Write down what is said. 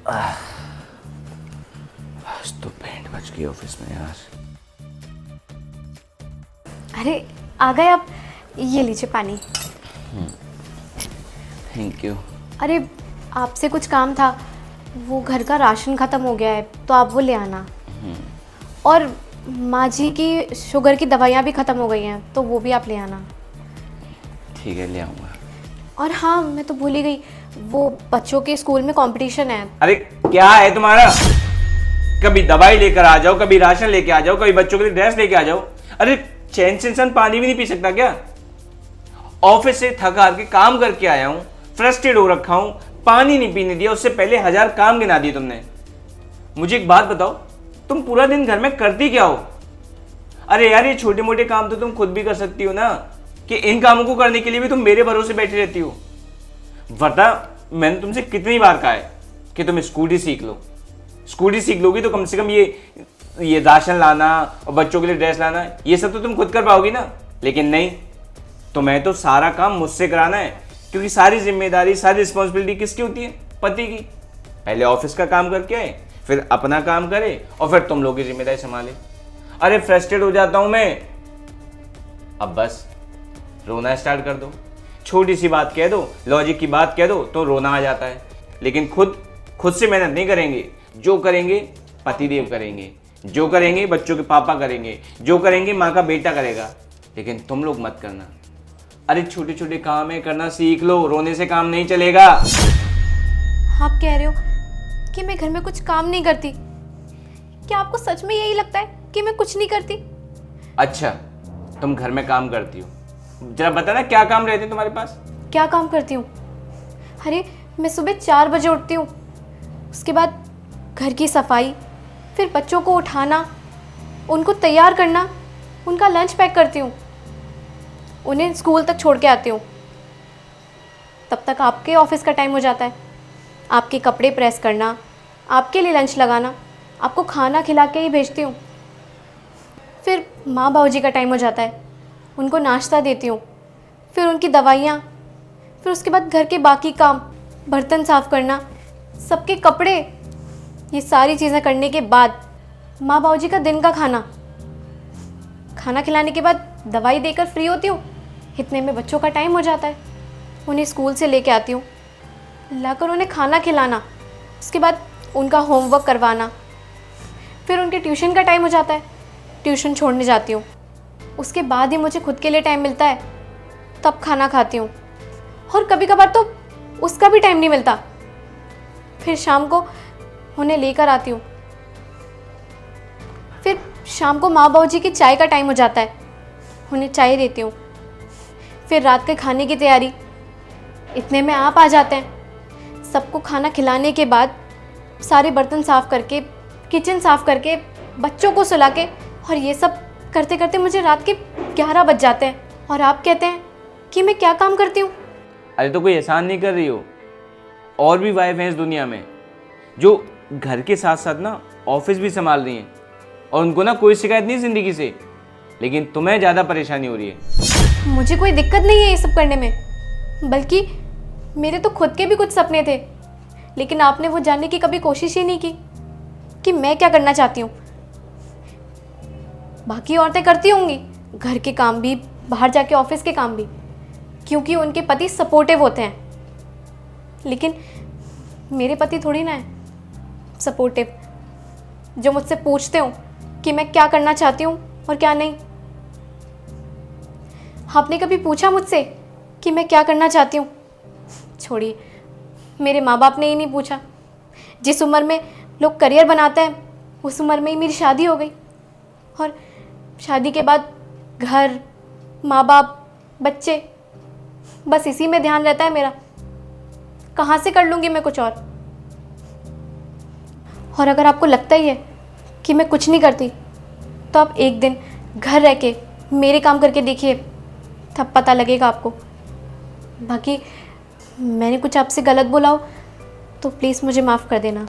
आज तो बैंड बज गई ऑफिस में यार। अरे आ गए आप, ये लीजिए पानी। Thank you. अरे आपसे कुछ काम था, वो घर का राशन ख़त्म हो गया है तो आप वो ले आना। और माँ जी की शुगर की दवाइयाँ भी ख़त्म हो गई हैं तो वो भी आप ले आना। ठीक है, ले आऊँगा। और हाँ, मैं तो भूल ही गई, वो बच्चों के स्कूल में कंपटीशन है। अरे क्या है तुम्हारा? कभी दवाई लेकर आ जाओ, कभी राशन लेके आ जाओ, कभी बच्चों के लिए ड्रेस लेके आ जाओ। अरे चैन से इंसान पानी भी नहीं पी सकता क्या? ऑफिस से थक हार के काम करके आया हूँ, फ्रस्ट्रेट हो रखा हूँ, पानी नहीं पीने दिया, उससे पहले 1000 काम गिना दिए तुमने। मुझे एक बात बताओ, तुम पूरा दिन घर में करती क्या हो? अरे यार, ये छोटे मोटे काम तो तुम खुद भी कर सकती हो ना, कि इन कामों को करने के लिए भी तुम मेरे भरोसे बैठी रहती हो। वरना मैंने तुमसे कितनी बार कहा है कि तुम स्कूटी सीख लो। स्कूटी सीख लोगी तो कम से कम ये राशन लाना और बच्चों के लिए ड्रेस लाना, ये सब तो तुम खुद कर पाओगी ना। लेकिन नहीं, तुम्हें तो सारा काम मुझसे कराना है, क्योंकि सारी जिम्मेदारी, सारी रिस्पॉन्सिबिलिटी किसकी होती है? पति की। पहले ऑफिस का काम करके आए, फिर अपना काम करे और फिर तुम लोग की जिम्मेदारी संभाले। अरे फ्रस्ट्रेट हो जाता हूं मैं। अब बस रोना स्टार्ट कर दो, छोटी सी बात कह दो, लॉजिक की बात कह दो तो रोना आ जाता है। लेकिन खुद से मेहनत नहीं करेंगे। जो करेंगे पतिदेव करेंगे, जो करेंगे बच्चों के पापा करेंगे, जो करेंगे माँ का बेटा करेगा। लेकिन तुम लोग मत करना। अरे छोटे छोटे काम है, करना सीख लो, रोने से काम नहीं चलेगा। आप कह रहे हो कि मैं घर में कुछ काम नहीं करती? क्या आपको सच में यही लगता है कि मैं कुछ नहीं करती? अच्छा, तुम घर में काम करती हो, जरा बता ना क्या काम रहते हैं तुम्हारे पास? क्या काम करती हूँ? अरे मैं सुबह 4 बजे उठती हूँ, उसके बाद घर की सफाई, फिर बच्चों को उठाना, उनको तैयार करना, उनका लंच पैक करती हूँ, उन्हें स्कूल तक छोड़ के आती हूँ। तब तक आपके ऑफिस का टाइम हो जाता है। आपके कपड़े प्रेस करना, आपके लिए लंच लगाना, आपको खाना खिला के ही भेजती हूँ। फिर माँ बाबूजी का टाइम हो जाता है, उनको नाश्ता देती हूँ, फिर उनकी दवाइयाँ, फिर उसके बाद घर के बाकी काम, बर्तन साफ़ करना, सबके कपड़े, ये सारी चीज़ें करने के बाद माँ बाबूजी का दिन का खाना खिलाने के बाद दवाई देकर फ्री होती हूँ। इतने में बच्चों का टाइम हो जाता है, उन्हें स्कूल से लेके आती हूँ, लाकर उन्हें खाना खिलाना, उसके बाद उनका होमवर्क करवाना, फिर उनके ट्यूशन का टाइम हो जाता है, ट्यूशन छोड़ने जाती हूँ। उसके बाद ही मुझे खुद के लिए टाइम मिलता है, तब खाना खाती हूँ। और कभी कभार तो उसका भी टाइम नहीं मिलता। फिर शाम को उन्हें लेकर आती हूँ, फिर शाम को माँ बाबूजी की चाय का टाइम हो जाता है, उन्हें चाय देती हूँ, फिर रात के खाने की तैयारी। इतने में आप आ जाते हैं। सबको खाना खिलाने के बाद सारे बर्तन साफ़ करके, किचन साफ़ करके, बच्चों को सुला के, और ये सब करते करते मुझे रात के 11 बज जाते हैं। और आप कहते हैं कि मैं क्या काम करती हूँ? अरे तो कोई एहसान नहीं कर रही हो। और भी वाइफ हैं इस दुनिया में जो घर के साथ साथ ना ऑफिस भी संभाल रही हैं, और उनको ना कोई शिकायत नहीं ज़िंदगी से। लेकिन तुम्हें ज़्यादा परेशानी हो रही है। मुझे कोई दिक्कत नहीं है ये सब करने में, बल्कि मेरे तो खुद के भी कुछ सपने थे, लेकिन आपने वो जानने की कभी कोशिश ही नहीं की कि मैं क्या करना चाहती हूँ। बाकी औरतें करती होंगी घर के काम भी, बाहर जाके ऑफिस के काम भी, क्योंकि उनके पति सपोर्टिव होते हैं। लेकिन मेरे पति थोड़ी ना है सपोर्टिव, जो मुझसे पूछते हो कि मैं क्या करना चाहती हूँ और क्या नहीं। आपने कभी पूछा मुझसे कि मैं क्या करना चाहती हूँ? छोड़िए, मेरे माँ बाप ने ही नहीं पूछा। जिस उम्र में लोग करियर बनाते हैं, उस उम्र में ही मेरी शादी हो गई, और शादी के बाद घर, माँ बाप, बच्चे, बस इसी में ध्यान रहता है मेरा। कहाँ से कर लूँगी मैं कुछ और अगर आपको लगता ही है कि मैं कुछ नहीं करती, तो आप एक दिन घर रह के मेरे काम करके देखिए, तब पता लगेगा आपको। बाकी मैंने कुछ आपसे गलत बोला हो तो प्लीज़ मुझे माफ़ कर देना।